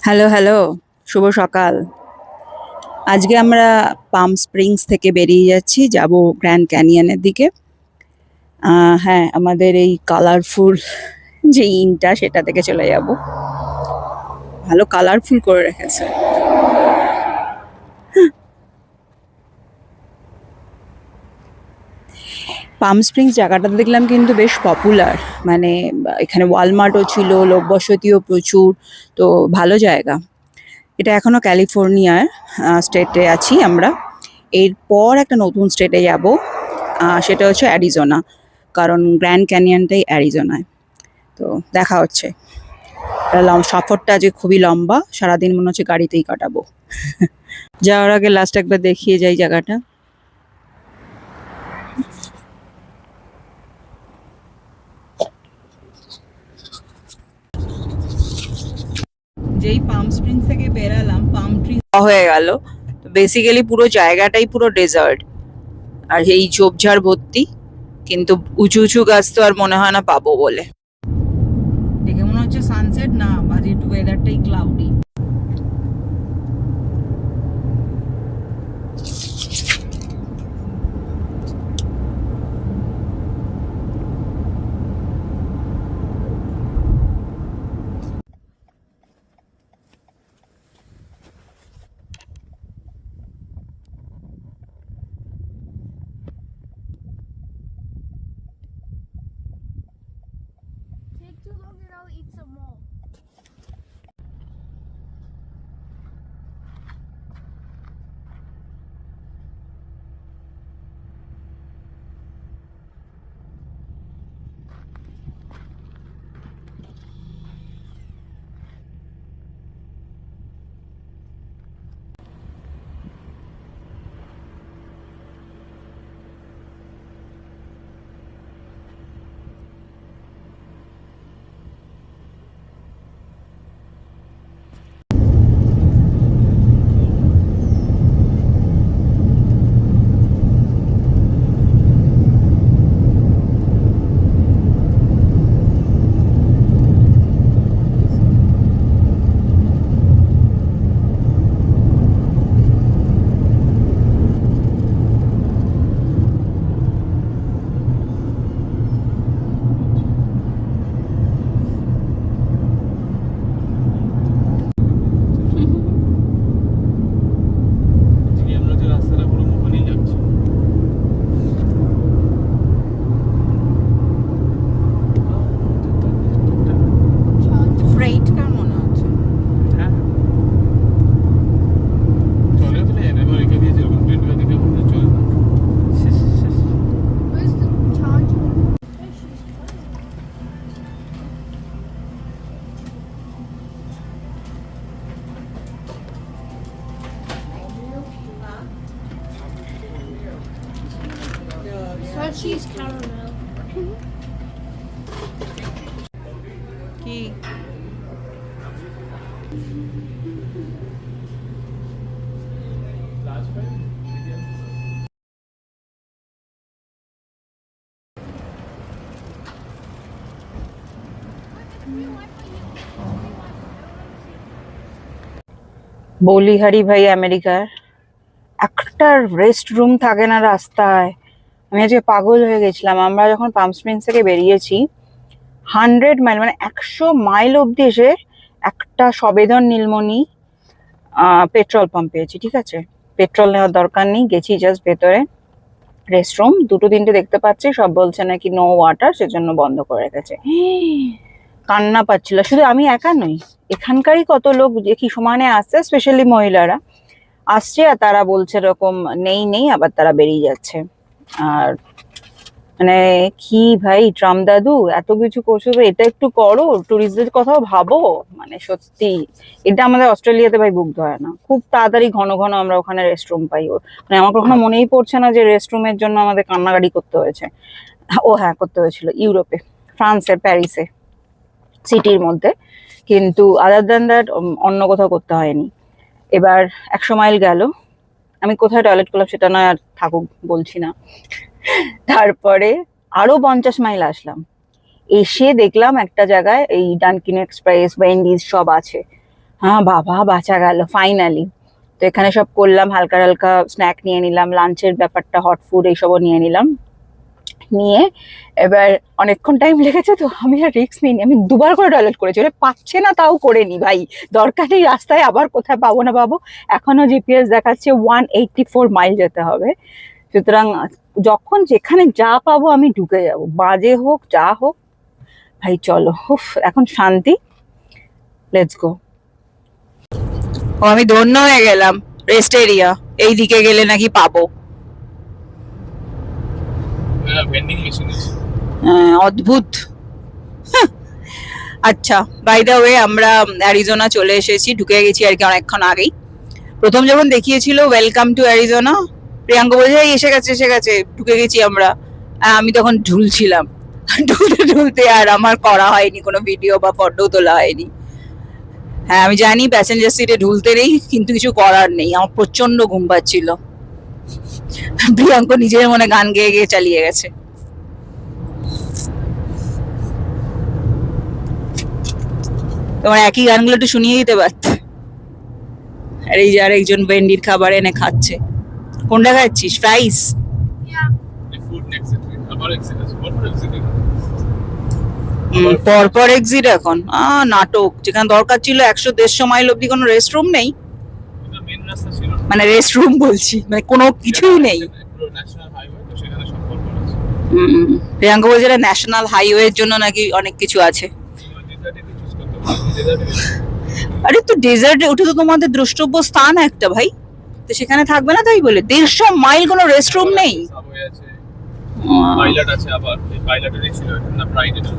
Hello, hello. শুভ সকাল। আজকে আমরা পাম স্প্রিংস থেকে বেরিয়ে যাচ্ছি, যাবো গ্র্যান্ড ক্যানিয়নের দিকে। হ্যাঁ, আমাদের এই কালারফুল যে ইনটা সেটা থেকে চলে যাব। ভালো কালারফুল করে রেখেছে। পাম স্প্রিংস জায়গাটা দেখলাম কিন্তু বেশ পপুলার। মানে এখানে ওয়ালমার্টও ছিল, লোকবসতিও প্রচুর। তো ভালো জায়গা। এটা এখনো ক্যালিফোর্নিয়ার স্টেটে আছি আমরা। এরপর একটা নতুন স্টেটে যাব, সেটা হচ্ছে অ্যারিজোনা। কারণ গ্র্যান্ড ক্যানিয়নটাই অ্যারিজোনায়। তো দেখা হচ্ছে। সফরটা যে খুবই লম্বা, সারাদিন মনে হচ্ছে গাড়িতেই কাটাবো। যাওয়ার আগে লাস্ট একবার দেখিয়ে যাই জায়গাটা। যেই পাম স্প্রিংস থেকে বেরালাম, পাম ট্রি হয়ে গেল। তো বেসিক্যালি পুরো জায়গাটাই পুরো ডেজার্ট। আর এই ঝোপঝাড় ভর্তি, কিন্তু উঁচু উঁচু গাছ তো আর মনে হয় না পাবো বলে। দেখে মনে হচ্ছে সানসেট না, আজ একটু ওয়েদারটাই cloudy. Take too long and I'll eat some more. Freight car মনে হচ্ছে। Where's the charger? Hershey's caramel. কি বলিহারি ভাই আমেরিকার একটা রেস্ট রুম থাকে না রাস্তায়। আমি আজকে পাগল হয়ে গেছিলাম। আমরা যখন পাম স্প্রিংস থেকে বেরিয়েছি, 100 মাইল মানে 100 মাইল অব্দি এসে একটা সবেদন নীলমণি পেট্রোল পাম্প পেয়েছি। ঠিক আছে, পেট্রোল নেওয়ার দরকার নেই, গেছি জাস্ট ভেতরে। রেস্টরুম দুটো তিনটে দেখতে পাচ্ছি, সব বলছে নাকি নো ওয়াটার, সেজন্য বন্ধ করে রেখেছে। কান্না পাচ্ছিল। শুধু আমি একা নই, এখানকারই কত লোক দেখি সমানে আসছে, স্পেশালি মহিলারা আসছে, আর তারা বলছে এরকম নেই নেই, আবার তারা বেরিয়ে যাচ্ছে। আর মানে কি ভাই ট্রাম্প দাদু এত কিছু করছো, তো এটা একটু করো, টুরিস্টদের কথাও ভাবো। মানে সত্যি, এটা আমাদের অস্ট্রেলিয়াতে ভাই বুক ধরে না। খুব তাড়াতাড়ি ঘন ঘন আমরা ওখানে রেস্টরুম পাই। মানে আমার কখনো মনেই পড়ছে না যে রেস্টরুমের জন্য আমাদের কান্নাকাটি করতে হয়েছে। ও হ্যাঁ, করতে হয়েছিল ইউরোপে, ফ্রান্সের প্যারিসে, সিটির মধ্যে। কিন্তু আদার দ্যান দ্যাট অন্য কোথাও করতে হয়নি। এবার 100 মাইল গেল, আমি কোথায় টয়লেট করলাম সেটা নয় আর থাকুক, বলছি না। তারপরে আরো 50 মাইল আসলাম, এসে দেখলাম একটা জায়গায় এই ডানকিন এক্সপ্রেস, ওয়েন্ডিজ সব আছে। হ্যাঁ বাবা, বাঁচা গেল ফাইনালি। তো এখানে সব করলাম, হালকা হালকা স্ন্যাক নিয়ে নিলাম, লাঞ্চের ব্যাপারটা, হট ফুড এইসবও নিয়ে নিলাম। নিয়ে এবার অনেকক্ষণ টাইম লেগেছে, তো আমি আর রিস্ক নিইনি, আমি দুবার করে টয়লেট করেছি, ওরা পাচ্ছে না তাও করে নি ভাই, দরকার নেই রাস্তায় আবার কোথায় পাবো না পাবো। এখনো জিপিএস দেখাচ্ছে 184 মাইল যেতে হবে, সুতরাং যখন যেখানে যা পাবো আমি ঢুকে যাব, বাজে হোক যা হোক। ভাই চলো, উফ এখন শান্তি, লেটস গো। ও আমি ধন্য হয়ে গেলাম, রেস্ট এরিয়া এই দিকে গেলে নাকি পাবো। ভেন্ডিং মেশিন আছে। অদ্ভুত। আচ্ছা, বাই দ্য ওয়ে আমরা অ্যারিজোনা চলে এসেছি, ঢুকে গেছি আর কি অনেকক্ষণ আগেই। প্রথম যখন দেখিয়েছিল ওয়েলকাম টু অ্যারিজোনা, প্রিয়াঙ্কা বলছে "এই এসে গেছে এসে গেছে", ঢুকে গেছি আমরা। আর আমি তখন ঝুলছিলাম, ঢুলতে ঢুলতে আর আমার করা হয়নি কোনো ভিডিও বা ফটো তোলা হয়নি। হ্যাঁ আমি জানি প্যাসেঞ্জার সিটে ঢুলতে নেই, কিন্তু কিছু করার নেই, আমার প্রচন্ড ঘুম পাচ্ছিল। প্রিয়াঙ্কা নিজের মনে গান গেয়ে গেয়ে চালিয়ে গেছে। তোমার একই গানগুলো একটু শুনিয়ে দিতে পারত। আর এই যে আরেকজন ভেন্ডির খাবার এনে খাচ্ছে। কোনটা খাচ্ছিস, ফ্রাইস? Yeah. ফুড নেক্সট আবার এক্সিট আছে, পরপর এক্সিট। পরপর এক্সিট এখন নাটক, যেখানে দরকার ছিল 100-150 মাইল অব্দি কোনো রেস্ট রুম নেই, এটা মেন রাস্তা ছিল, মানে রেস্ট রুম বলছি, মানে কোনো কিছুই নেই। পুরো ন্যাশনাল হাইওয়ে, তো সেখানে সব পরপর আছে। প্রিয়াঙ্কা বলছে ন্যাশনাল হাইওয়ের জন্য নাকি অনেক কিছু আছে। ডেজার্টে চুজ করতে পারো, ডেজার্টে আরে তো ডেজার্টে ওঠে তো তোমাদের দ্রষ্টব্য স্থান একটা ভাই, তো সেখানে থাকবে না তাই বলে 150 মাইল কোনো রেস্ট রুম নেই? সাবওয়ে আছে, পাইলট আছে, আবার এই পাইলটেরই ছিল এটা, না প্রাইড এটা,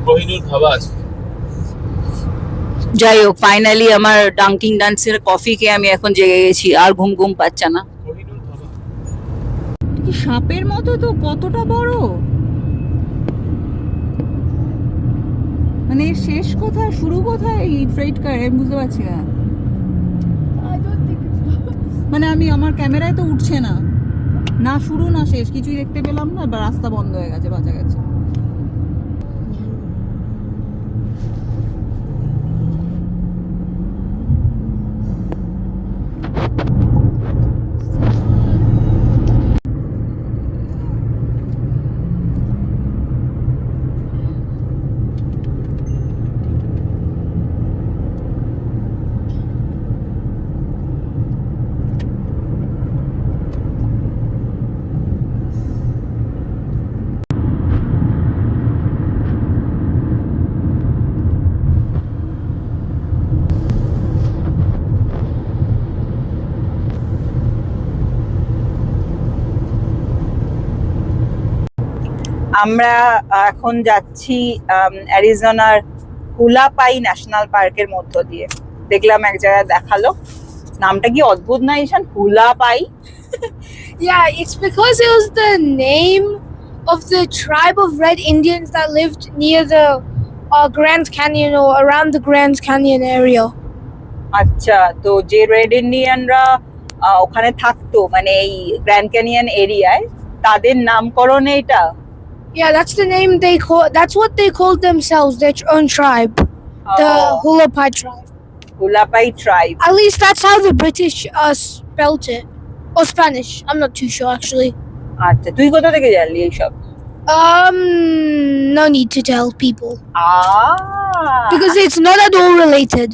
কোহিনূর ধাবা আছে। যাই হোক, ফাইনালি আমার ডাঙ্কিং ডান্সের কফি খেয়ে আমি এখন জেগে গেছি, আর ঘুম ঘুম পাচ্ছে না। কোহিনূর ধাবা কি সাপের মতো তো, কতটা বড়, মানে এর শেষ কোথায় শুরু কোথায় এই ফ্রেট কার, আমি বুঝতে পারছি না। I don't think it's. মানে আমি আমার ক্যামেরায় তো উঠছে না, না শুরু না শেষ কিছুই দেখতে পেলাম না, বা রাস্তা বন্ধ হয়ে গেছে, বাঁচা গেছে। আমরা এখন যাচ্ছি অ্যারিজোনার হুলাপাই ন্যাশনাল পার্কের মধ্য দিয়ে। দেখলাম এক জায়গায় দেখালো, নামটা কি অদ্ভুত না ঈশান, হুলাপাই। Yeah, it's because it was the name of the tribe of Red Indians that lived near the Grand Canyon or around the Grand Canyon area. আচ্ছা, তো যে রেড ইন্ডিয়ানরা ওখানে থাকতো মানে এই গ্র্যান্ড ক্যানিয়ন এরিয়ায়, তাদের নামকরণে এটা। Yeah, that's the name they call. That's what they called themselves, their own tribe, the Hulapai tribe. Hulapai tribe. At least that's how the British spelt it, or Spanish. I'm not too sure actually. আচ্ছা, তুই কোথা থেকে জানলি এইসব? No need to tell people ah because it's not at all related.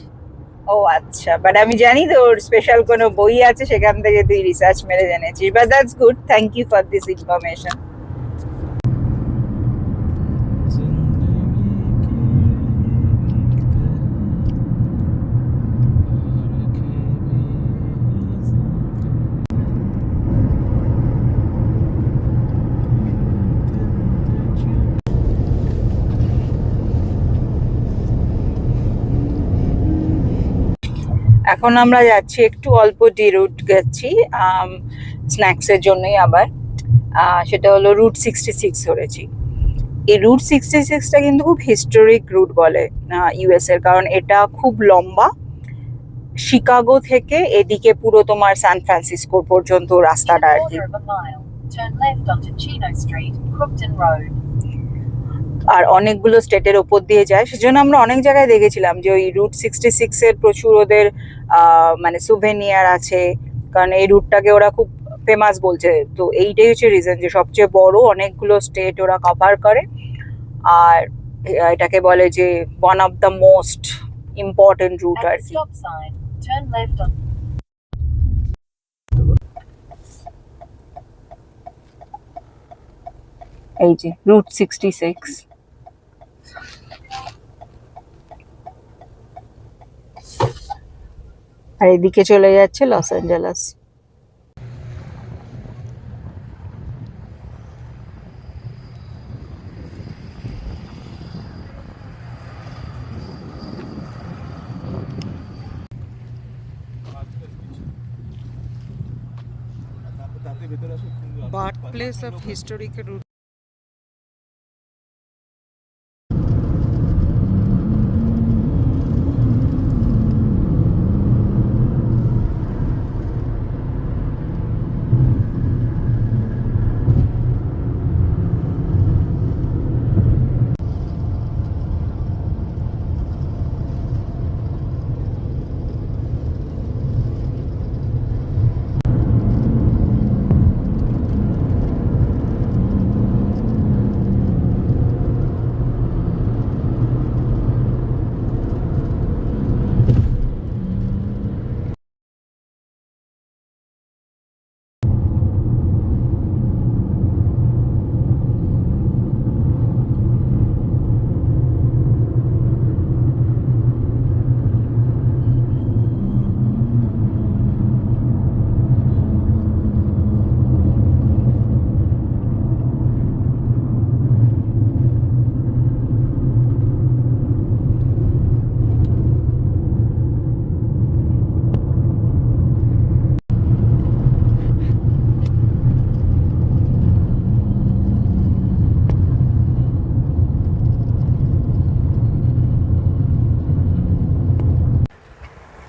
ও আচ্ছা, but আমি জানি তোর স্পেশাল কোনো বই আছে, সেখান থেকে তুই রিসার্চ মেরে জেনেছিস, but that's good, thank you for this information. এখন আমরা যাচ্ছি একটু অল্প ডি রুট যাচ্ছি স্ন্যাক্স এর জন্যই আবার, সেটা হলো রুট 66 ধরেছি। এই রুট 66টা কিন্তু খুব হিস্টোরিক রুট বলে ইউএস এর, কারণ এটা খুব লম্বা, শিকাগো থেকে এদিকে পুরো তোমার সান ফ্রান্সিসকো পর্যন্ত রাস্তাটা আর কি। আর অনেকগুলো স্টেটের ওপর দিয়ে যায়, সেজন্য আমরা অনেক জায়গায় দেখেছিলাম যে ওই রুট 66 এর প্রচুর ওদের মানে সুভেনিয়ার আছে, কারণ এই রুটটাকে ওরা খুব ফেমাস বলছে। তো এইটাই হচ্ছে রিজন যে সবচেয়ে বড় অনেকগুলো স্টেট ওরা কভার করে, আর এটাকে বলে যে one of the most important route আর কি। এই যে রুট 66, আর এদিকে চলে যাচ্ছে Los Angeles. Birth place of historical route.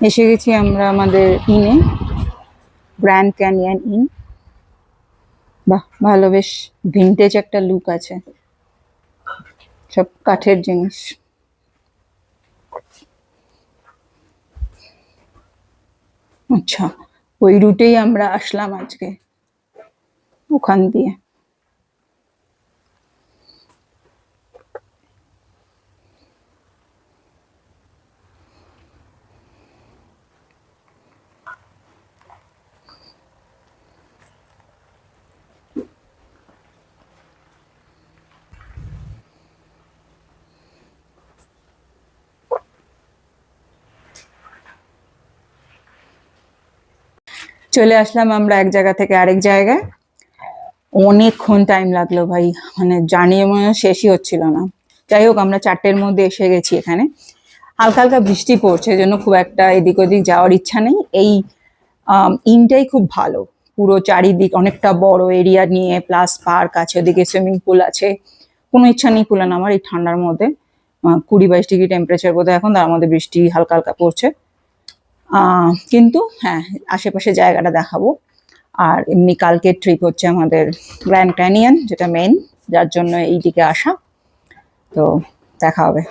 এসে গেছি আমরা আমাদের ইনে, গ্র্যান্ড ক্যানিয়ন ইন। বাহ, ভালো, বেশ ভিন্টেজ একটা লুক আছে, সব কাঠের জিনিস। আচ্ছা, ওই রুটেই আমরা আসলাম আজকে, ওখান দিয়ে। চলে আসলাম আমরা এক জায়গা থেকে আরেক জায়গায়, অনেকক্ষণ টাইম লাগলো ভাই, মানে জার্নি মনে হয় শেষই হচ্ছিল না। যাই হোক, আমরা 4টের মধ্যে এসে গেছি এখানে। হালকা হালকা বৃষ্টি পড়ছে, জন্য খুব একটা এদিক ওদিক যাওয়ার ইচ্ছা নেই। এই ইনটাই খুব ভালো, পুরো চারিদিক অনেকটা বড় এরিয়া নিয়ে, প্লাস পার্ক আছে, ওদিকে সুইমিং পুল আছে। কোনো ইচ্ছা নেই পুলে নামার এই ঠান্ডার মধ্যে, 20-22 ডিগ্রি টেম্পারেচার বোধহয় এখন, তার মধ্যে বৃষ্টি হালকা হালকা পড়ছে। কিন্তু হ্যাঁ, আশেপাশে জায়গাটা দেখাবো। আর এমনি কালকের ট্রিপ হচ্ছে আমাদের গ্র্যান্ড ক্যানিয়ন, যেটা মেন, যার জন্য এইদিকে আসা। তো দেখা হবে।